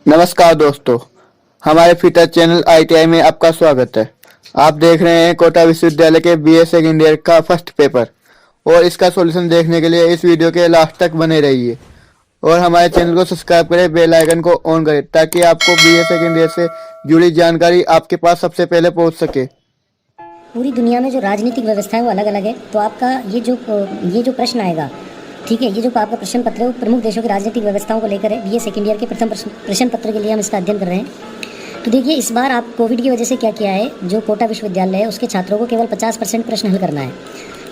नमस्कार दोस्तों, हमारे फिटर चैनल आईटीआई में आपका स्वागत है। आप देख रहे हैं कोटा विश्वविद्यालय के बीए सेकंड ईयर का फर्स्ट पेपर और इसका सॉल्यूशन देखने के लिए इस वीडियो के लास्ट तक बने रहिए और हमारे चैनल को सब्सक्राइब करें, बेल आइकन को ऑन करें ताकि आपको बीए सेकंड ईयर से जुड़ी जानकारी आपके पास सबसे पहले पहुंच सके। पूरी दुनिया में जो राजनीतिक व्यवस्था है वो अलग अलग है। तो आपका ये जो प्रश्न आएगा, ठीक है, ये जो आपका प्रश्न पत्र है वो प्रमुख देशों की राजनीतिक व्यवस्थाओं को लेकर है। बीए सेकंड ईयर के प्रथम प्रश्न पत्र के लिए हम इसका अध्ययन कर रहे हैं। तो देखिए, इस बार आप कोविड की वजह से क्या किया है, जो कोटा विश्वविद्यालय है उसके छात्रों को केवल 50% प्रश्न हल करना है।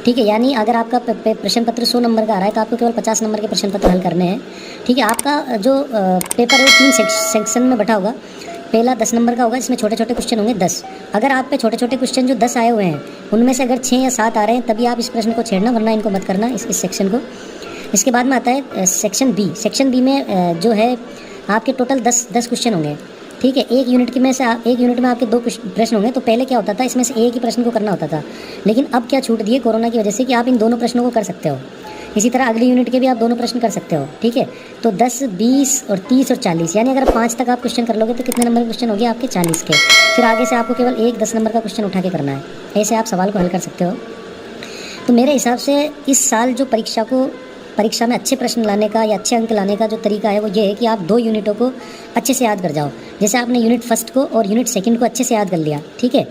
ठीक है, यानी अगर आपका प्रश्न पत्र 100 नंबर का आ रहा है तो आपको केवल 50 नंबर के प्रश्न पत्र हल करने हैं। ठीक है, आपका जो पेपर है वो 3 सेक्शन में बटा होगा। पहला 10 नंबर का होगा, इसमें छोटे छोटे क्वेश्चन होंगे 10। अगर आप पे छोटे छोटे क्वेश्चन जो 10 आए हुए हैं उनमें से अगर 6 या 7 आ रहे हैं तभी आप इस प्रश्न को छेड़ना, वरना इनको मत करना, इस सेक्शन को। इसके बाद में आता है सेक्शन बी में जो है आपके टोटल 10 क्वेश्चन होंगे। ठीक है, एक यूनिट में आपके 2 प्रश्न होंगे। तो पहले क्या होता था, इसमें से एक ही प्रश्न को करना होता था, लेकिन अब क्या छूट दिए कोरोना की वजह से कि आप इन दोनों प्रश्नों को कर सकते हो। इसी तरह अगली यूनिट के भी आप दोनों प्रश्न कर सकते हो। ठीक है, तो 10, 20 और 30 और 40, यानी अगर 5 तक आप क्वेश्चन कर लोगे तो कितने नंबर के क्वेश्चन हो गए आपके 40 के। फिर आगे से आपको केवल एक 10 नंबर का क्वेश्चन उठा के करना है। ऐसे आप सवाल को हल कर सकते हो। तो मेरे हिसाब से इस साल जो परीक्षा में अच्छे प्रश्न लाने का या अच्छे अंक लाने का जो तरीका है वो ये है कि आप 2 यूनिटों को अच्छे से याद कर जाओ। जैसे आपने यूनिट फर्स्ट को और यूनिट सेकंड को अच्छे से याद कर लिया, ठीक है,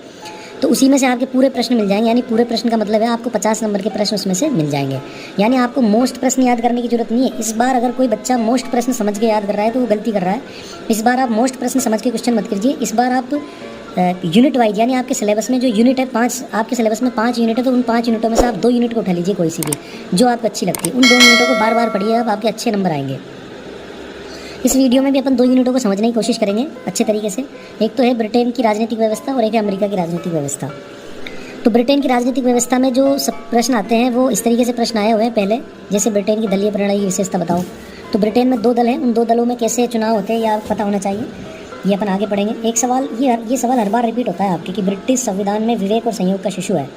तो उसी में से आपके पूरे प्रश्न मिल जाएंगे। यानी पूरे प्रश्न का मतलब है आपको 50 नंबर के प्रश्न उसमें से मिल जाएंगे। यानी आपको मोस्ट प्रश्न याद करने की जरूरत नहीं है। इस बार अगर कोई बच्चा मोस्ट प्रश्न समझ के याद कर रहा है तो वो गलती कर रहा है। इस बार आप मोस्ट प्रश्न समझ के क्वेश्चन मत कीजिए। इस बार आप यूनिट वाइज, यानी आपके सिलेबस में जो यूनिट है 5, आपके सिलेबस में 5 यूनिट है, तो उन 5 यूनिटों में से आप 2 यूनिट को उठा लीजिए, कोई सी भी जो आपको अच्छी लगती है। उन 2 यूनिटों को बार बार पढ़िए, अब आपके अच्छे नंबर आएंगे। इस वीडियो में भी अपन 2 यूनिटों को समझने की कोशिश करेंगे अच्छे तरीके से। एक तो है ब्रिटेन की राजनीतिक व्यवस्था और एक है अमेरिका की राजनीतिक व्यवस्था। तो ब्रिटेन की राजनीतिक व्यवस्था में जो सब प्रश्न आते हैं वो इस तरीके से प्रश्न आए हुए हैं पहले। जैसे ब्रिटेन की दलीय प्रणाली की विशेषता बताओ। तो ब्रिटेन में 2 दल हैं, उन 2 दलों में कैसे चुनाव होते हैं या पता होना चाहिए, ये अपन आगे पढ़ेंगे। एक सवाल, ये सवाल हर बार रिपीट होता है आपके कि ब्रिटिश संविधान में विवेक और संयोग का शिशु है,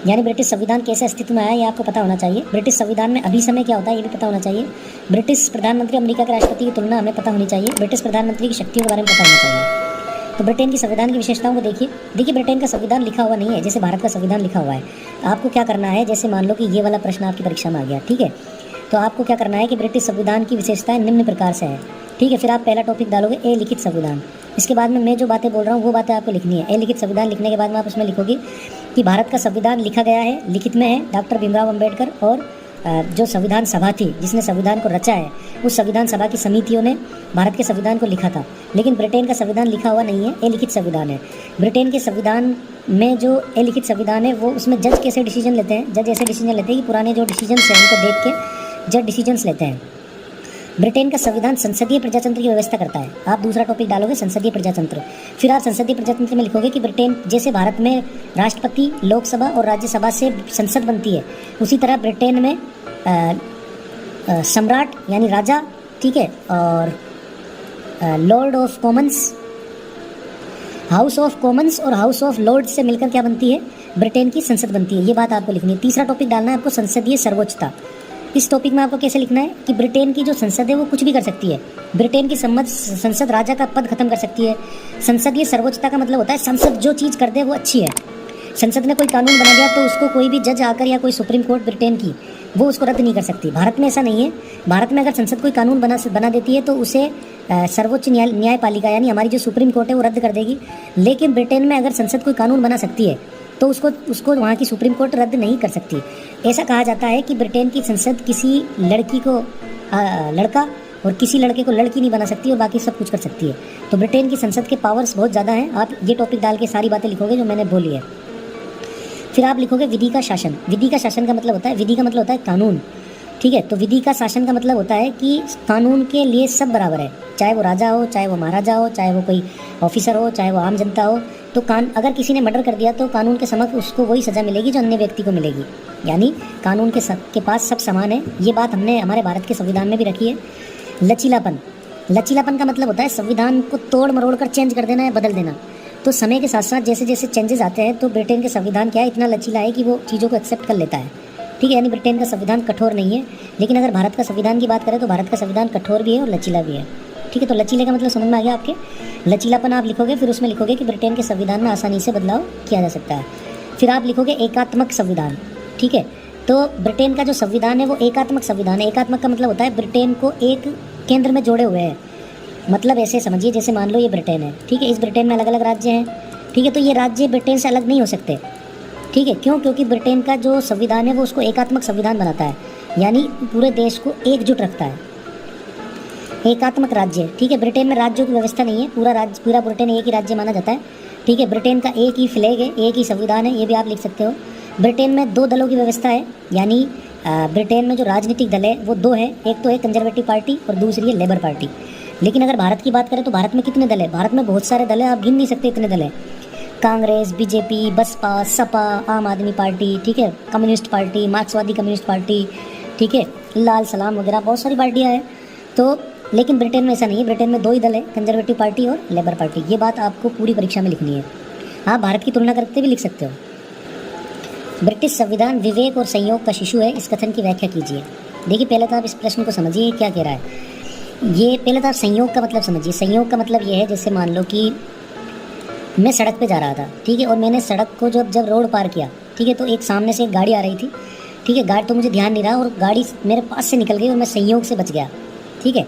यानी ब्रिटिश संविधान कैसे अस्तित्व में आया ये आपको पता होना चाहिए। ब्रिटिश संविधान में अभी समय क्या होता है ये भी पता होना चाहिए। ब्रिटिश प्रधानमंत्री अमेरिका के राष्ट्रपति की तुलना हमें पता होनी चाहिए। ब्रिटिश प्रधानमंत्री की शक्तियों के बारे में पता होना चाहिए। तो ब्रिटेन की संविधान की विशेषताओं को देखिए ब्रिटेन का संविधान लिखा हुआ नहीं है जैसे भारत का संविधान लिखा हुआ है। आपको क्या करना है, जैसे मान लो कि ये वाला प्रश्न आपकी परीक्षा में आ गया, ठीक है, तो आपको क्या करना है कि ब्रिटिश संविधान की विशेषताएं निम्न प्रकार से है। ठीक है, फिर आप पहला टॉपिक डालोगे ए लिखित संविधान। इसके बाद में मैं जो बातें बोल रहा हूँ वो बातें आपको लिखनी है। ए लिखित संविधान लिखने के बाद में आप उसमें लिखोगे कि भारत का संविधान लिखा गया है, लिखित में है डॉक्टर भीमराव अम्बेडकर और जो संविधान सभा थी जिसने संविधान को रचा है, उस संविधान सभा की समितियों ने भारत के संविधान को लिखा था। लेकिन ब्रिटेन का संविधान लिखा हुआ नहीं है, ए लिखित संविधान है। ब्रिटेन के संविधान में जो ए लिखित संविधान है वो उसमें जज कैसे डिसीजन लेते हैं, जज ऐसे डिसीजन लेते हैं कि पुराने जो डिसीजन्स हैं उनको देख के जज डिसीजन्स लेते हैं। ब्रिटेन का संविधान संसदीय प्रजातंत्र की व्यवस्था करता है। आप दूसरा टॉपिक डालोगे संसदीय प्रजातंत्र। फिर आप संसदीय प्रजातंत्र में लिखोगे कि ब्रिटेन जैसे भारत में राष्ट्रपति, लोकसभा और राज्यसभा से संसद बनती है, उसी तरह ब्रिटेन में सम्राट यानी राजा, ठीक है, और Lord of Commons, house of Commons और हाउस ऑफ लॉर्ड्स से मिलकर क्या बनती है, ब्रिटेन की संसद बनती है। ये बात आपको लिखनी है। तीसरा टॉपिक डालना है आपको संसदीय सर्वोच्चता। इस टॉपिक में आपको कैसे लिखना है कि ब्रिटेन की जो संसद है वो कुछ भी कर सकती है। ब्रिटेन की संसद राजा का पद खत्म कर सकती है। संसदीय सर्वोच्चता का मतलब होता है संसद जो चीज़ कर दे वो अच्छी है। संसद ने कोई कानून बना दिया तो उसको कोई भी जज आकर या कोई सुप्रीम कोर्ट ब्रिटेन की वो उसको रद्द नहीं कर सकती। भारत में ऐसा नहीं है। भारत में अगर संसद कोई कानून बना देती है तो उसे सर्वोच्च न्यायपालिका यानी हमारी जो सुप्रीम कोर्ट है वो रद्द कर देगी। लेकिन ब्रिटेन में अगर संसद कोई कानून बना सकती है तो उसको वहाँ की सुप्रीम कोर्ट रद्द नहीं कर सकती। ऐसा कहा जाता है कि ब्रिटेन की संसद किसी लड़की को लड़का और किसी लड़के को लड़की नहीं बना सकती और बाकी सब कुछ कर सकती है। तो ब्रिटेन की संसद के पावर्स बहुत ज़्यादा हैं। आप ये टॉपिक डाल के सारी बातें लिखोगे जो मैंने बोली है। फिर आप लिखोगे विधि का शासन। विधि का शासन का मतलब होता है, विधि का मतलब होता है कानून, ठीक है। तो विधि का शासन का मतलब होता है कि कानून के लिए सब बराबर है, चाहे वो राजा हो, चाहे वो महाराजा हो, चाहे वो कोई ऑफिसर हो, चाहे वो आम जनता हो। तो अगर किसी ने मर्डर कर दिया तो कानून के समक्ष उसको वही सज़ा मिलेगी जो अन्य व्यक्ति को मिलेगी। यानी कानून के पास सब समान है। ये बात हमने हमारे भारत के संविधान में भी रखी है। लचीलापन का मतलब होता है संविधान को तोड़ मरोड़ कर चेंज कर देना या बदल देना। तो समय के साथ साथ जैसे जैसे चेंजेस आते हैं तो ब्रिटेन के संविधान क्या है, इतना लचीला है कि वो चीज़ों को एक्सेप्ट कर लेता है, ठीक है। यानी ब्रिटेन का संविधान कठोर नहीं है। लेकिन अगर भारत का संविधान की बात करें तो भारत का संविधान कठोर भी है और लचीला भी है। ठीक है, तो लचीले का मतलब समझ में आ गया आपके। लचीलापन आप लिखोगे, फिर उसमें लिखोगे कि ब्रिटेन के संविधान में आसानी से बदलाव किया जा सकता है। फिर आप लिखोगे एकात्मक संविधान, ठीक है। तो ब्रिटेन का जो संविधान है वो एकात्मक संविधान है। एकात्मक का मतलब होता है ब्रिटेन को एक केंद्र में जोड़े हुए हैं। मतलब ऐसे समझिए, जैसे मान लो ये ब्रिटेन है, ठीक है, इस ब्रिटेन में अलग अलग राज्य हैं, ठीक है, तो ये राज्य ब्रिटेन से अलग नहीं हो सकते, ठीक है। क्यों? क्योंकि ब्रिटेन का जो संविधान है वो उसको एकात्मक संविधान बनाता है, यानी पूरे देश को एकजुट रखता है। एकात्मक राज्य, ठीक है। ब्रिटेन में राज्यों की व्यवस्था नहीं है, पूरा ब्रिटेन एक ही राज्य माना जाता है, ठीक है। ब्रिटेन का एक ही फ्लैग है, एक ही संविधान है, ये भी आप लिख सकते हो। ब्रिटेन में 2 दलों की व्यवस्था है, यानी ब्रिटेन में जो राजनीतिक दल है वो 2 है, एक तो है कंजर्वेटिव पार्टी और दूसरी है लेबर पार्टी। लेकिन अगर भारत की बात करें तो भारत में कितने दल है? भारत में बहुत सारे दल हैं, आप गिन नहीं सकते इतने दल हैं। कांग्रेस, बीजेपी, बसपा, सपा, आम आदमी पार्टी, ठीक है, कम्युनिस्ट पार्टी, मार्क्सवादी कम्युनिस्ट पार्टी, ठीक है, लाल सलाम वगैरह बहुत सारी पार्टियाँ हैं। तो लेकिन ब्रिटेन में ऐसा नहीं है, ब्रिटेन में 2 ही दल है, कंजर्वेटिव पार्टी और लेबर पार्टी। ये बात आपको पूरी परीक्षा में लिखनी है। आप भारत की तुलना करके भी लिख सकते हो। ब्रिटिश संविधान विवेक और संयोग का शिशु है, इस कथन की व्याख्या कीजिए। देखिए, पहले तो आप इस प्रश्न को समझिए क्या कह रहा है। ये पहले तो आप संयोग का मतलब समझिए। संयोग का मतलब ये है, जैसे मान लो कि मैं सड़क पे जा रहा था, ठीक है, और मैंने सड़क को जब रोड पार किया, ठीक है, तो एक सामने से एक गाड़ी आ रही थी, ठीक है, गाड़ी तो मुझे ध्यान नहीं रहा और गाड़ी मेरे पास से निकल गई और मैं संयोग से बच गया, ठीक है।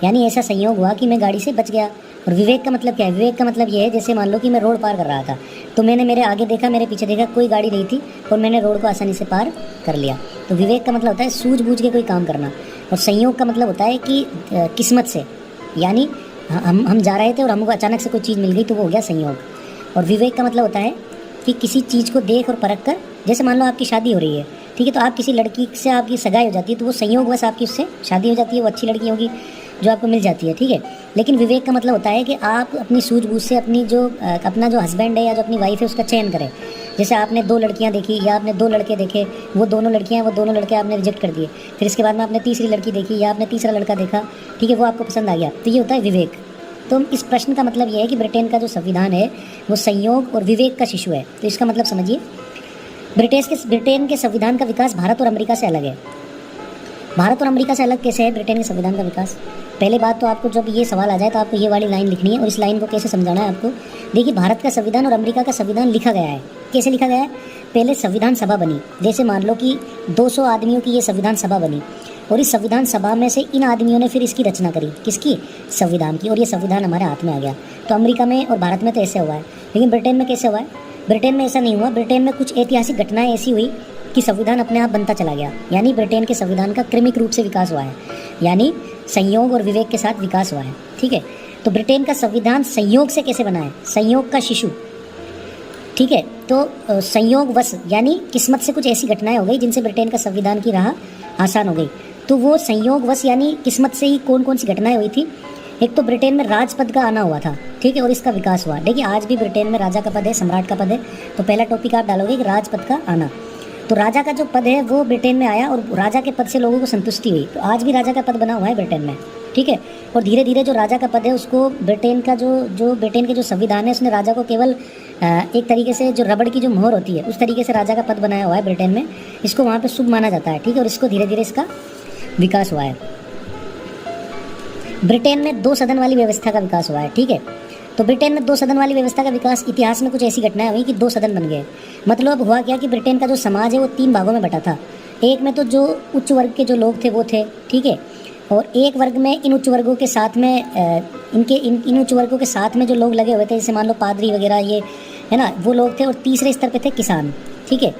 यानी ऐसा संयोग हुआ कि मैं गाड़ी से बच गया। और विवेक का मतलब क्या है? विवेक का मतलब ये है, जैसे मान लो कि मैं रोड पार कर रहा था, तो मैंने मेरे आगे देखा, मेरे पीछे देखा, कोई गाड़ी नहीं थी और मैंने रोड को आसानी से पार कर लिया। तो विवेक का मतलब होता है सूझबूझ के कोई काम करना। और संयोग का मतलब होता है कि किस्मत से, यानी हम जा रहे थे और हमको अचानक से कोई चीज़ मिल गई, तो वो हो गया संयोग। और विवेक का मतलब होता है कि किसी चीज़ को देख और परख कर, जैसे मान लो आपकी शादी हो रही है, ठीक है, तो आप किसी लड़की से आपकी सगाई हो जाती है, तो वो संयोगवश आपकी उससे शादी हो जाती है, वो अच्छी लड़की होगी जो आपको मिल जाती है, ठीक है। लेकिन विवेक का मतलब होता है कि आप अपनी सूझबूझ से अपना जो हस्बैंड है या जो अपनी वाइफ है उसका चयन करें। जैसे आपने 2 लड़कियां देखी या आपने 2 लड़के देखे, वो दोनों लड़कियां, वो दोनों लड़के आपने रिजेक्ट कर दिए, फिर इसके बाद में आपने तीसरी लड़की देखी या आपने तीसरा लड़का देखा, ठीक है, वो आपको पसंद आ गया, तो ये होता है विवेक। तो इस प्रश्न का मतलब ये है कि ब्रिटेन का जो संविधान है वो संयोग और विवेक का शिशु है। तो इसका मतलब समझिए, ब्रिटेन के संविधान का विकास भारत और अमेरिका से अलग है। भारत और अमेरिका से अलग कैसे है ब्रिटेन के संविधान का विकास? पहले बात तो आपको जब ये सवाल आ जाए तो आपको ये वाली लाइन लिखनी है और इस लाइन को कैसे समझाना है आपको। देखिए, भारत का संविधान और अमेरिका का संविधान लिखा गया है। कैसे लिखा गया है? पहले संविधान सभा बनी, जैसे मान लो कि 200 आदमियों की ये संविधान सभा बनी और इस संविधान सभा में से इन आदमियों ने फिर इसकी रचना करी। किसकी? संविधान की। और ये संविधान हमारे हाथ में आ गया। तो अमेरिका में और भारत में तो ऐसे हुआ है, लेकिन ब्रिटेन में कैसे हुआ है? ब्रिटेन में ऐसा नहीं हुआ। ब्रिटेन में कुछ ऐतिहासिक घटनाएं ऐसी हुई कि संविधान अपने आप बनता चला गया। यानी ब्रिटेन के संविधान का क्रमिक रूप से विकास हुआ है, यानी संयोग और विवेक के साथ विकास हुआ है, ठीक है। तो ब्रिटेन का संविधान संयोग से कैसे बना है? संयोग का शिशु, ठीक है। तो संयोगवश यानी किस्मत से कुछ ऐसी घटनाएं हो गई जिनसे ब्रिटेन का संविधान की राह आसान हो गई। तो वो संयोगवश यानी किस्मत से ही कौन कौन सी घटनाएं हुई थी? एक तो ब्रिटेन में राजपद का आना हुआ था, ठीक है, और इसका विकास हुआ। देखिए, आज भी ब्रिटेन में राजा का पद है, सम्राट का पद है। तो पहला टॉपिक आप डालोगे कि राजपद का आना। तो राजा का जो पद है वो ब्रिटेन में आया और राजा के पद से लोगों को संतुष्टि हुई। तो आज भी राजा का पद बना हुआ है ब्रिटेन में, ठीक है। और धीरे धीरे जो राजा का पद है उसको ब्रिटेन का जो ब्रिटेन के जो संविधान है उसने राजा को केवल एक तरीके से जो रबड़ की जो मोहर होती है उस तरीके से राजा का पद बनाया हुआ है ब्रिटेन में। इसको वहाँ पे शुभ माना जाता है, ठीक है, और इसको धीरे धीरे इसका विकास हुआ है। ब्रिटेन में 2 सदन वाली व्यवस्था का विकास हुआ है, ठीक है। तो ब्रिटेन में 2 सदन वाली व्यवस्था का विकास, इतिहास में कुछ ऐसी घटनाएं हुई कि 2 सदन बन गए। मतलब हुआ क्या कि ब्रिटेन का जो समाज है वो 3 भागों में बटा था। एक में तो जो उच्च वर्ग के जो लोग थे वो थे, ठीक है, और एक वर्ग में इन उच्च वर्गों के साथ में इन उच्च वर्गों के साथ में जो लोग लगे हुए थे, जैसे मान लो पादरी वगैरह, ये है ना, वो लोग थे। और तीसरे स्तर पे थे किसान, ठीक है।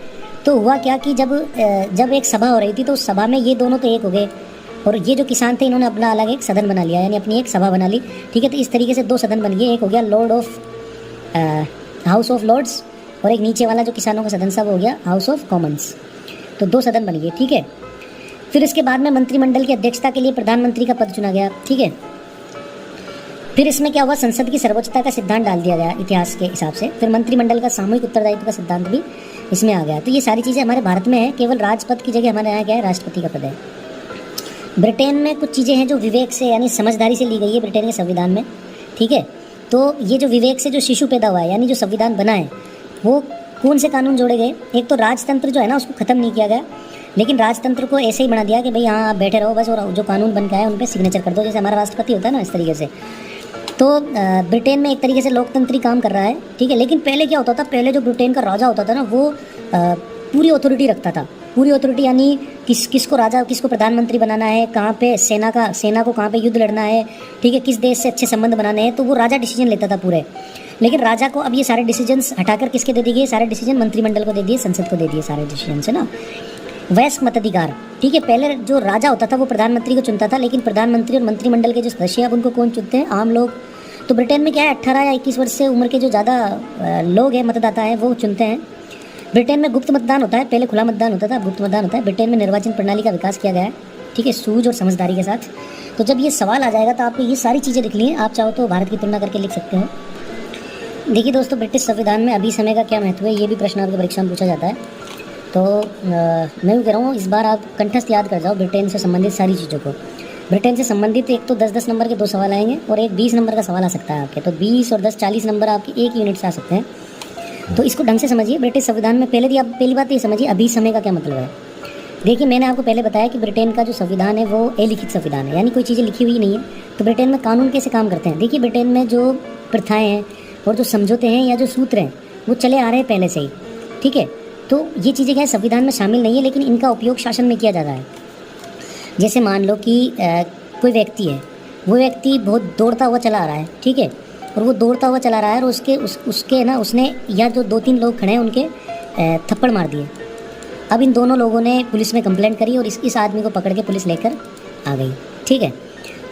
तो हुआ क्या कि जब एक सभा हो रही थी तो उस सभा में ये दोनों तो एक हो गए और ये जो किसान थे इन्होंने अपना अलग एक सदन बना लिया, यानी अपनी एक सभा बना ली, ठीक है। तो इस तरीके से 2 सदन बन गए। एक हो गया हाउस ऑफ लॉर्ड्स और एक नीचे वाला जो किसानों का सदन था वो हो गया हाउस ऑफ कॉमन्स। तो 2 सदन बन गए, ठीक है। फिर इसके बाद में मंत्रिमंडल की अध्यक्षता के लिए प्रधानमंत्री का पद चुना गया, ठीक है। फिर इसमें क्या हुआ, संसद की सर्वोच्चता का सिद्धांत डाल दिया गया इतिहास के हिसाब से। फिर मंत्रिमंडल का सामूहिक उत्तरदायित्व का सिद्धांत भी इसमें आ गया। तो ये सारी चीज़ें हमारे भारत में है, केवल राजपद की जगह हमारे यहाँ क्या है, राष्ट्रपति का पद है। ब्रिटेन में कुछ चीज़ें हैं जो विवेक से यानी समझदारी से ली गई है ब्रिटेन के संविधान में, ठीक है। तो ये जो विवेक से जो शिशु पैदा हुआ है, यानी जो संविधान बना है, वो कौन से कानून जोड़े गए? एक तो राजतंत्र जो है ना उसको ख़त्म नहीं किया गया, लेकिन राजतंत्र को ऐसे ही बना दिया कि भाई हाँ आप बैठे रहो बस, और जो कानून बन के आए उन पर सिग्नेचर कर दो, जैसे हमारा राष्ट्रपति होता है ना, इस तरीके से। तो ब्रिटेन में एक तरीके से लोकतंत्री काम कर रहा है, ठीक है। लेकिन पहले क्या होता था, पहले जो ब्रिटेन का राजा होता था ना, वो पूरी अथॉरिटी रखता था। पूरी अथॉरिटी यानी किसको राजा, किसको प्रधानमंत्री बनाना है, कहाँ पे सेना को कहाँ पे युद्ध लड़ना है, ठीक है, किस देश से अच्छे संबंध बनाने हैं, तो वो राजा डिसीजन लेता था पूरे। लेकिन राजा को अब ये सारे डिसीजंस हटाकर किसके दे दिए, सारे डिसीजन मंत्रिमंडल को दे दिए, संसद को दे दिए सारे डिसीजन, है ना। वयस्क मताधिकार, ठीक है। पहले जो राजा होता था वो प्रधानमंत्री को चुनता था, लेकिन प्रधानमंत्री और मंत्रिमंडल के जो सदस्य अब उनको कौन चुनते हैं, आम लोग। तो ब्रिटेन में क्या है, 18 या 21 वर्ष से उम्र के जो ज़्यादा लोग हैं, मतदाता हैं, वो चुनते हैं। ब्रिटेन में गुप्त मतदान होता है, पहले खुला मतदान होता था, अब गुप्त मतदान होता है। ब्रिटेन में निर्वाचन प्रणाली का विकास किया गया है, ठीक है, सूझ और समझदारी के साथ। तो जब ये सवाल आ जाएगा तो आपको ये सारी चीज़ें लिखनी है। आप चाहो तो भारत की तुलना करके लिख सकते हो। देखिए दोस्तों, ब्रिटिश संविधान में अभी समय का क्या महत्व है, ये भी प्रश्न आपकी परीक्षा में पूछा जाता है। तो मैं भी कह रहा हूँ, इस बार आप कंठस्थ याद कर जाओ ब्रिटेन से संबंधित सारी चीज़ों को। ब्रिटेन से संबंधित एक तो 10-10 नंबर के 2 सवाल आएंगे और एक 20 नंबर का सवाल आ सकता है आपके। तो 20 और 10 40 नंबर आपके एक यूनिट से आ सकते हैं। तो इसको ढंग से समझिए। ब्रिटिश संविधान में पहली बात तो ये समझिए अभी समय का क्या मतलब है। देखिए, मैंने आपको पहले बताया कि ब्रिटेन का जो संविधान है वो अलिखित संविधान है, यानी कोई चीज़ें लिखी हुई नहीं है। तो ब्रिटेन में कानून कैसे काम करते हैं, देखिए ब्रिटेन में जो प्रथाएं हैं और जो समझौते हैं या जो सूत्र हैं वो चले आ रहे हैं पहले से ही, ठीक है। तो ये चीज़ें क्या है, संविधान में शामिल नहीं है, लेकिन इनका उपयोग शासन में किया जाता है। जैसे मान लो कि कोई व्यक्ति है, वो व्यक्ति बहुत दौड़ता हुआ चला आ रहा है, ठीक है, और वो दौड़ता हुआ चला रहा है और उसके ना उसने या जो 2-3 लोग खड़े हैं उनके थप्पड़ मार दिए। अब इन दोनों लोगों ने पुलिस में कंप्लेंट करी और इस आदमी को पकड़ के पुलिस लेकर आ गई, ठीक है।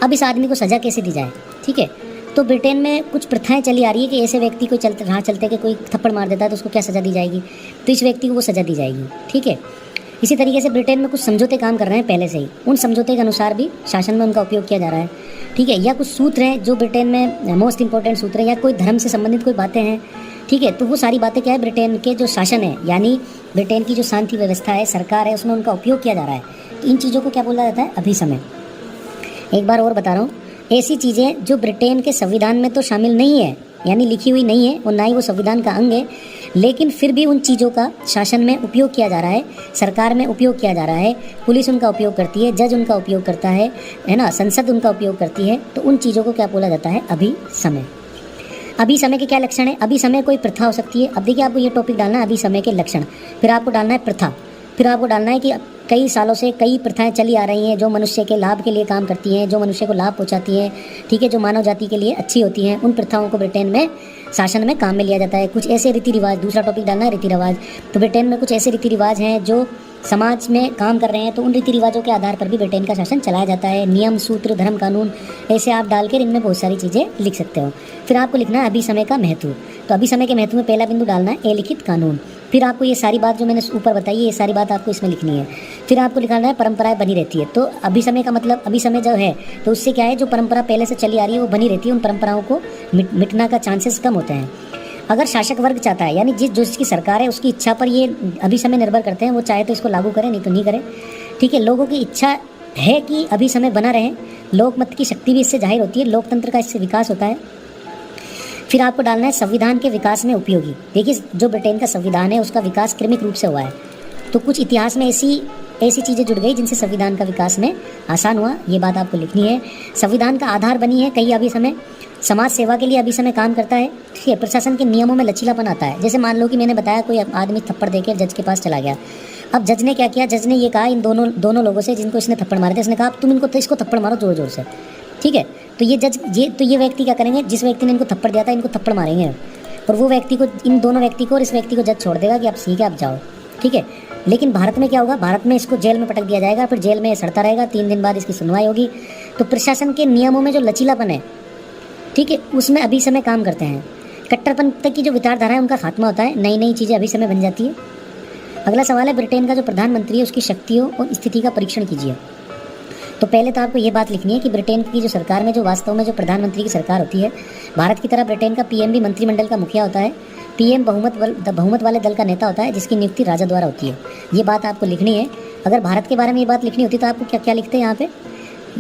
अब इस आदमी को सज़ा कैसे दी जाए, ठीक है। तो ब्रिटेन में कुछ प्रथाएं चली आ रही है कि ऐसे व्यक्ति को चलते कि कोई थप्पड़ मार देता है तो उसको क्या सज़ा दी जाएगी, तो इस व्यक्ति को वो सज़ा दी जाएगी, ठीक है। इसी तरीके से ब्रिटेन में कुछ समझौते काम कर रहे हैं पहले से ही, उन समझौते के अनुसार भी शासन में उनका उपयोग किया जा रहा है, ठीक है। या कुछ सूत्र हैं जो ब्रिटेन में मोस्ट इंपॉर्टेंट सूत्र हैं, या कोई धर्म से संबंधित कोई बातें हैं, ठीक है। तो वो सारी बातें क्या है, ब्रिटेन के जो शासन है, यानी ब्रिटेन की जो शांति व्यवस्था है, सरकार है, उसमें उनका उपयोग किया जा रहा है। तो इन चीज़ों को क्या बोला जाता है, अभिसमय। एक बार और बता रहा हूँ, ऐसी चीज़ें जो ब्रिटेन के संविधान में तो शामिल नहीं है, यानी लिखी हुई नहीं है और ना ही वो संविधान का अंग है, लेकिन फिर भी उन चीज़ों का शासन में उपयोग किया जा रहा है, सरकार में उपयोग किया जा रहा है, पुलिस उनका उपयोग करती है, जज उनका उपयोग करता है ना, संसद उनका उपयोग करती है। तो उन चीज़ों को क्या बोला जाता है, अभिसमय। अभिसमय के क्या लक्षण है, अभिसमय कोई प्रथा हो सकती है। अब देखिए, आपको ये टॉपिक डालना है अभिसमय के लक्षण, फिर आपको डालना है प्रथा, फिर आपको डालना है कि कई सालों से कई प्रथाएं चली आ रही हैं जो मनुष्य के लाभ के लिए काम करती हैं, जो मनुष्य को लाभ पहुंचाती हैं, ठीक है, जो मानव जाति के लिए अच्छी होती हैं। उन प्रथाओं को ब्रिटेन में शासन में काम में लिया जाता है। कुछ ऐसे रीति रिवाज, दूसरा टॉपिक डालना है रीति रिवाज। तो ब्रिटेन में कुछ ऐसे रीति रिवाज हैं जो समाज में काम कर रहे हैं, तो उन रीति रिवाजों के आधार पर भी ब्रिटेन का शासन चलाया जाता है। नियम, सूत्र, धर्म, कानून, ऐसे आप डालकर इनमें बहुत सारी चीज़ें लिख सकते हो। फिर आपको लिखना है अभिसमय का महत्व। तो अभिसमय के महत्व में पहला बिंदु डालना है अलिखित कानून। फिर आपको ये सारी बात जो मैंने ऊपर बताई, ये सारी बात आपको इसमें लिखनी है। फिर आपको लिखाना है परंपराएं बनी रहती है। तो अभिसमय का मतलब, अभिसमय जो है तो उससे क्या है, जो परंपरा पहले से चली आ रही है वो बनी रहती है, उन परंपराओं को मिटना का चांसेस कम होते हैं। अगर शासक वर्ग चाहता है, यानी जिसकी सरकार है उसकी इच्छा पर ये अभिसमय निर्भर करते हैं, वो चाहे तो इसको लागू करें, नहीं तो नहीं करें, ठीक है। लोगों की इच्छा है कि अभिसमय बना रहे, लोकमत की शक्ति भी इससे जाहिर होती है, लोकतंत्र का इससे विकास होता है। फिर आपको डालना है संविधान के विकास में उपयोगी। देखिए, जो ब्रिटेन का संविधान है उसका विकास क्रमिक रूप से हुआ है, तो कुछ इतिहास में ऐसी चीज़ें जुड़ गई जिनसे संविधान का विकास में आसान हुआ, ये बात आपको लिखनी है। संविधान का आधार बनी है कई अभिसमय, समाज सेवा के लिए अभिसमय काम करता है, ठीक है। प्रशासन के नियमों में लचीलापन आता है। जैसे मान लो कि मैंने बताया कोई आदमी थप्पड़ देकर जज के पास चला गया। अब जज ने क्या किया, जज ने ये कहा इन दोनों लोगों से जिनको इसने थप्पड़ मारे थे, इसने कहा तुम इसको थप्पड़ मारो जोर जोर से, ठीक है। तो ये व्यक्ति क्या करेंगे, जिस व्यक्ति ने इनको थप्पड़ दिया था इनको थप्पड़ मारेंगे, और वो व्यक्ति को, इन दोनों व्यक्ति को और इस व्यक्ति को जज छोड़ देगा कि आप ठीक है आप जाओ, ठीक है। लेकिन भारत में क्या होगा, भारत में इसको जेल में पटक दिया जाएगा, फिर जेल में सड़ता रहेगा, 3 दिन बाद इसकी सुनवाई होगी। तो प्रशासन के नियमों में जो लचीलापन है, ठीक है, उसमें अभिसमय काम करते हैं। कट्टरपंथ की जो विचारधारा है उनका खात्मा होता है, नई नई चीज़ें अभिसमय बन जाती है। अगला सवाल है, ब्रिटेन का जो प्रधानमंत्री है उसकी शक्तियों और स्थिति का परीक्षण कीजिए। तो पहले तो आपको ये बात लिखनी है कि ब्रिटेन की जो सरकार में जो वास्तव में जो प्रधानमंत्री की सरकार होती है, भारत की तरह ब्रिटेन का पीएम भी मंत्रिमंडल का मुखिया होता है। पीएम बहुमत वाले दल का नेता होता है जिसकी नियुक्ति राजा द्वारा होती है। ये बात आपको लिखनी है। अगर भारत के बारे में ये बात लिखनी होती तो आपको क्या क्या लिखते हैं यहाँ पे,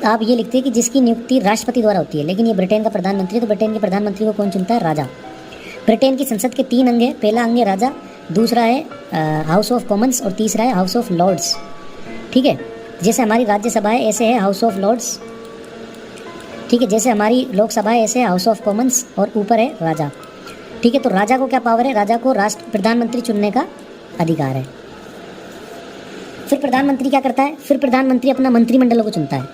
आप ये लिखते हैं कि जिसकी नियुक्ति राष्ट्रपति द्वारा होती है, लेकिन ये ब्रिटेन का प्रधानमंत्री, तो ब्रिटेन के प्रधानमंत्री को कौन चुनता है, राजा। ब्रिटेन की संसद के 3 अंग हैं, पहला अंग है राजा, दूसरा है हाउस ऑफ कॉमन्स और तीसरा है हाउस ऑफ लॉर्ड्स, ठीक है। जैसे हमारी राज्यसभा है ऐसे है हाउस ऑफ लॉर्ड्स, ठीक है। जैसे हमारी लोकसभा है ऐसे है हाउस ऑफ कॉमन्स, और ऊपर है राजा, ठीक है। तो राजा को क्या पावर है? राजा को राष्ट्र प्रधानमंत्री चुनने का अधिकार है। फिर प्रधानमंत्री क्या करता है? फिर प्रधानमंत्री अपना मंत्रिमंडलों को चुनता है,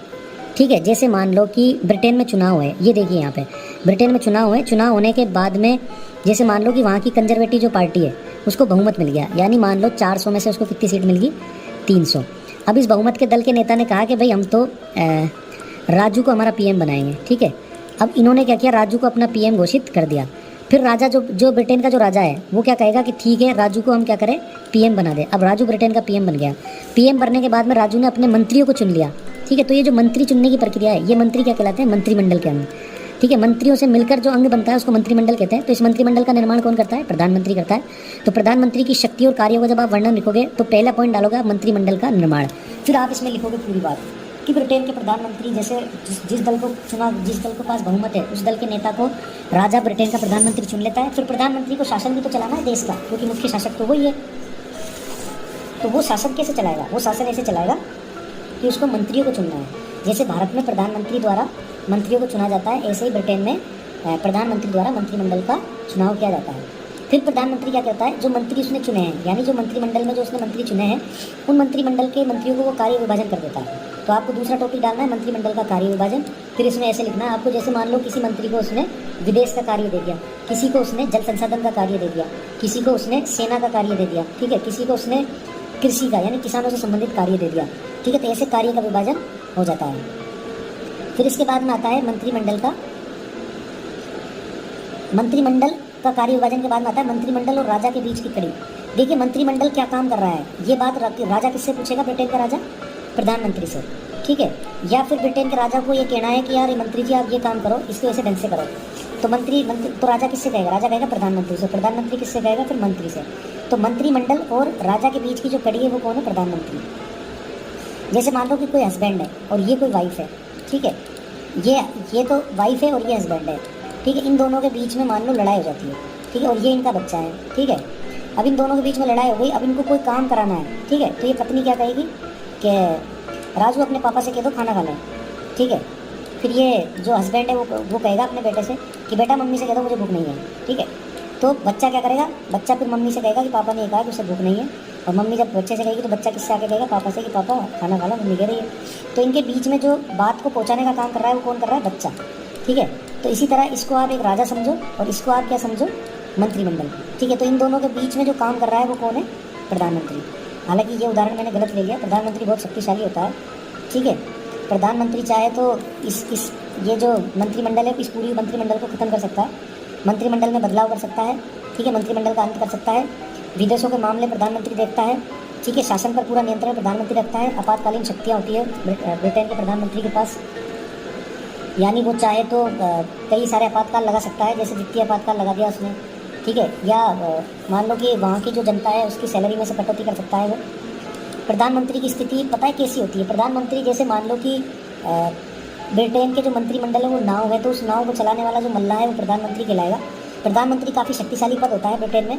ठीक है। जैसे मान लो कि ब्रिटेन में चुनाव है, ये देखिए यहाँ पे ब्रिटेन में चुनाव है, चुनाव होने के बाद में जैसे मान लो कि वहाँ की कंजर्वेटिव जो पार्टी है उसको बहुमत मिल गया, यानी मान लो 400 में से उसको कितनी सीट मिल गई? 300। अब इस बहुमत के दल के नेता ने कहा कि भाई हम तो राजू को हमारा पीएम बनाएंगे, ठीक है। अब इन्होंने क्या किया? राजू को अपना पीएम घोषित कर दिया। फिर राजा जो ब्रिटेन का जो राजा है वो क्या कहेगा कि ठीक है राजू को हम क्या करें? पीएम बना दे। अब राजू ब्रिटेन का पीएम बन गया। पीएम बनने के बाद में राजू ने अपने मंत्रियों को चुन लिया, ठीक है। तो ये जो मंत्री चुनने की प्रक्रिया है, ये मंत्री क्या कहलाते हैं? मंत्रिमंडल के अंग, ठीक है। मंत्रियों से मिलकर जो अंग बनता है उसको मंत्रिमंडल कहते हैं। तो इस मंत्रिमंडल का निर्माण कौन करता है? प्रधानमंत्री करता है। तो प्रधानमंत्री की शक्ति और कार्यों को जब आप वर्णन लिखोगे तो पहला पॉइंट डालोगे आप मंत्रिमंडल का निर्माण। फिर आप इसमें लिखोगे पूरी बात कि ब्रिटेन के प्रधानमंत्री जैसे जिस दल को चुना, जिस दल के पास बहुमत है उस दल के नेता को राजा ब्रिटेन का प्रधानमंत्री चुन लेता है। फिर प्रधानमंत्री को शासन भी तो चलाना है देश का, क्योंकि मुख्य शासक तो वही है। तो वो शासन कैसे चलाएगा? वो शासन ऐसे चलाएगा कि उसको मंत्रियों को चुनना है। जैसे भारत में प्रधानमंत्री द्वारा मंत्रियों को चुना जाता है, ऐसे ही ब्रिटेन में प्रधानमंत्री द्वारा मंत्रिमंडल का चुनाव किया जाता है। फिर प्रधानमंत्री क्या करता है? जो मंत्री उसने चुने हैं, यानी जो मंत्रिमंडल में जो उसने मंत्री चुने हैं, उन मंत्रिमंडल के मंत्रियों को वो कार्य विभाजन कर देता है। तो आपको दूसरा टॉपिक डालना है मंत्रिमंडल का कार्य विभाजन। फिर इसमें ऐसे लिखना है आपको, जैसे मान लो किसी मंत्री को उसने विदेश का कार्य दे दिया, किसी को उसने जल संसाधन का कार्य दे दिया, किसी को उसने सेना का कार्य दे दिया, ठीक है, किसी को उसने कृषि का यानी किसानों से संबंधित कार्य दे दिया, ठीक है। तो ऐसे कार्य का विभाजन हो जाता है। फिर इसके बाद में आता है मंत्रिमंडल का कार्य विभाजन के बाद में आता है मंत्रिमंडल और राजा के बीच की कड़ी। देखिए मंत्रिमंडल क्या काम कर रहा है, ये बात राजा किससे पूछेगा? ब्रिटेन का राजा प्रधानमंत्री से, ठीक है। या फिर ब्रिटेन के राजा को ये कहना है कि यार ये मंत्री जी आप ये काम करो, इसको ऐसे ढंग से करो। तो तो राजा किससे कहेगा? राजा कहेगा प्रधानमंत्री से, प्रधानमंत्री किससे कहेगा? फिर मंत्री से। तो मंत्रिमंडल और राजा के बीच की जो कड़ी है वो कौन है? प्रधानमंत्री। जैसे मान लो कि कोई हस्बैंड है और ये कोई वाइफ है, ठीक है। ये तो वाइफ है और ये हस्बैंड है, ठीक है। इन दोनों के बीच में मान लो लड़ाई हो जाती है, ठीक है, और ये इनका बच्चा है, ठीक है। अब इन दोनों के बीच में लड़ाई हो गई, अब इनको कोई काम कराना है, ठीक है। तो ये पत्नी क्या कहेगी कि राजू अपने पापा से कह दो खाना खा लें, ठीक है। फिर ये जो हस्बैंड है वो कहेगा अपने बेटे से कि बेटा मम्मी से कह दो मुझे भूख नहीं है, ठीक है। तो बच्चा क्या करेगा? बच्चा फिर मम्मी से कहेगा कि पापा ने ये कहा कि उसे भूख नहीं है, और मम्मी जब बच्चे से कहेगी तो बच्चा किससे आके कहेगा? पापा से कि पापा खाना खा लो, मम्मी कह रही है। तो इनके बीच में जो बात को पहुँचाने का काम कर रहा है वो कौन कर रहा है? बच्चा, ठीक है। तो इसी तरह इसको आप एक राजा समझो और इसको आप क्या समझो? मंत्रिमंडल, ठीक है। तो इन दोनों के बीच में जो काम कर रहा है वो कौन है? प्रधानमंत्री। हालांकि ये उदाहरण मैंने गलत ले लिया, प्रधानमंत्री बहुत शक्तिशाली होता है, ठीक है। प्रधानमंत्री चाहे तो ये जो मंत्रिमंडल है इस पूरी मंत्रिमंडल को खत्म कर सकता है, मंत्रिमंडल में बदलाव कर सकता है, ठीक है, मंत्रिमंडल का अंत कर सकता है। विदेशों के मामले प्रधानमंत्री देखता है, ठीक है। शासन पर पूरा नियंत्रण प्रधानमंत्री रखता है। आपातकालीन शक्तियाँ होती है ब्रिटेन के प्रधानमंत्री के पास, यानी वो चाहे तो कई सारे आपातकाल लगा सकता है, जैसे वित्तीय आपातकाल लगा दिया उसने, ठीक है। या मान लो कि वहाँ की जो जनता है उसकी सैलरी में से कटौती कर सकता है वो। प्रधानमंत्री की स्थिति पता है कैसी होती है? प्रधानमंत्री जैसे मान लो कि ब्रिटेन के जो मंत्रिमंडल है वो नाव है, तो उस नाव को चलाने वाला जो मल्लाह है वो प्रधानमंत्री कहलाएगा। प्रधानमंत्री काफ़ी शक्तिशाली पद होता है ब्रिटेन में।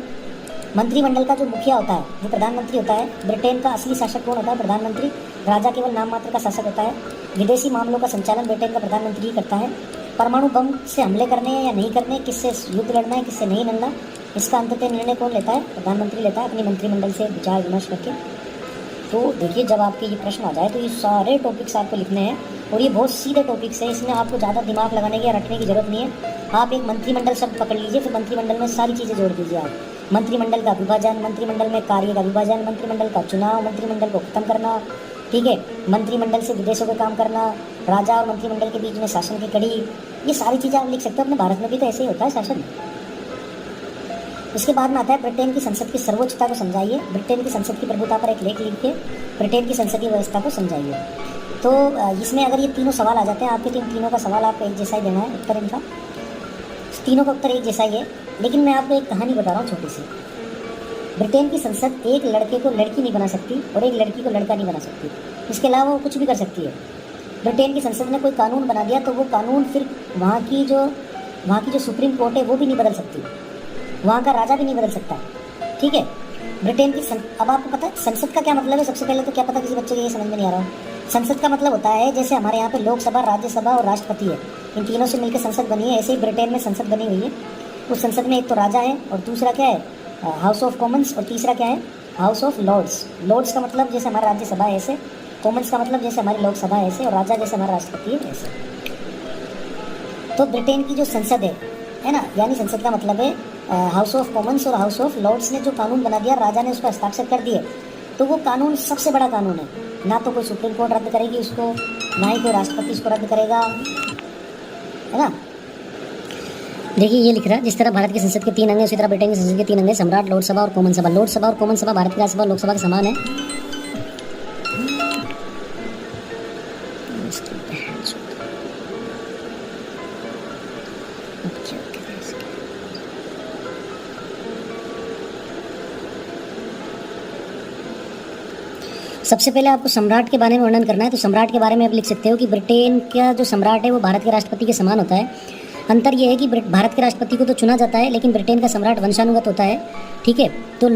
मंत्रिमंडल का जो मुखिया होता है वो प्रधानमंत्री होता है। ब्रिटेन का असली शासक कौन होता है? प्रधानमंत्री। राजा केवल नाम मात्र का शासक होता है। विदेशी मामलों का संचालन ब्रिटेन का प्रधानमंत्री ही करता है। परमाणु बम से हमले करने हैं या नहीं करने, किससे युद्ध लड़ना है किससे नहीं लड़ना, इसका अंततः निर्णय कौन लेता है? प्रधानमंत्री लेता है अपनी मंत्रिमंडल से विचार विमर्श करके। तो देखिए जब आपके ये प्रश्न आ जाए तो ये सारे टॉपिक्स आपको लिखने हैं, और ये बहुत सीधे टॉपिक्स हैं, इसमें आपको ज़्यादा दिमाग लगाने की या रटने की जरूरत नहीं है। आप एक मंत्रिमंडल शब्द पकड़ लीजिए, फिर मंत्रिमंडल में सारी चीज़ें जोड़ दीजिए आप। मंत्रिमंडल का विभाजन, मंत्रिमंडल में कार्य का विभाजन, मंत्रिमंडल का चुनाव, मंत्रिमंडल को खत्म करना, ठीक है, मंत्रिमंडल से विदेशों में काम करना, राजा और मंत्रिमंडल के बीच में शासन की कड़ी, ये सारी चीज़ें आप लिख सकते हो। अपने भारत में भी तो ऐसे ही होता है शासन। इसके बाद में आता है ब्रिटेन की संसद की सर्वोच्चता को समझाइए। ब्रिटेन की संसद की प्रभुता पर एक लेख लिख के ब्रिटेन की संसदीय व्यवस्था को समझाइए। तो इसमें अगर ये तीनों सवाल आ जाते हैं आपके, तो इन तीनों का सवाल आपको एक जैसा ही देना है, उत्तर इनका तीनों का उत्तर एक जैसा ही है। लेकिन मैं आपको एक कहानी बता रहा हूँ छोटी सी। ब्रिटेन की संसद एक लड़के को लड़की नहीं बना सकती और एक लड़की को लड़का नहीं बना सकती, इसके अलावा वो कुछ भी कर सकती है। ब्रिटेन की संसद ने कोई कानून बना दिया तो वो कानून फिर वहाँ की जो सुप्रीम कोर्ट है वो भी नहीं बदल सकती, वहाँ का राजा भी नहीं बदल सकता, ठीक है। ब्रिटेन की अब आपको पता है संसद का क्या मतलब है? सबसे पहले तो क्या पता किसी बच्चे को ये समझ में नहीं आ रहा हो। संसद का मतलब होता है जैसे हमारे यहाँ पे लोकसभा, राज्यसभा और राष्ट्रपति है, इन तीनों से मिलकर संसद बनी है, ऐसे ही ब्रिटेन में संसद बनी हुई है। उस संसद में एक तो राजा है और दूसरा क्या है, हाउस ऑफ कॉमन्स, और तीसरा क्या है, हाउस ऑफ लॉर्ड्स। लॉर्ड्स का मतलब जैसे हमारा राज्यसभा है ऐसे, कॉमन्स का मतलब जैसे हमारी लोकसभा है ऐसे, और राजा जैसे हमारा राष्ट्रपति है ऐसे। तो ब्रिटेन की जो संसद है ना, यानी संसद का मतलब है हाउस ऑफ कॉमन्स और हाउस ऑफ लॉर्ड्स ने जो कानून बना दिया, राजा ने उस पर हस्ताक्षर कर दिए, तो वो कानून सबसे बड़ा कानून है। ना तो कोई सुप्रीम कोर्ट रद्द करेगी उसको, ना ही कोई राष्ट्रपति उसको रद्द करेगा, है ना। देखिए ये लिख रहा है, जिस तरह भारत की संसद के 3 अंग हैं उसी तरह ब्रिटेन की संसद के 3 अंग हैं, सम्राट, लोकसभा और कॉमन सभा। लोकसभा और कॉमन सभा भारत की राज्यसभा और लोकसभा के समान है। सबसे पहले आपको सम्राट के बारे में वर्णन करना है, तो सम्राट के बारे में आप लिख सकते हो कि ब्रिटेन का जो सम्राट है वो भारत के राष्ट्रपति के समान होता है। अंतर यह है कि भारत के राष्ट्रपति को तो चुना जाता है, लेकिन ब्रिटेन का सम्राट वंशानुगत होता है, ठीक है। तो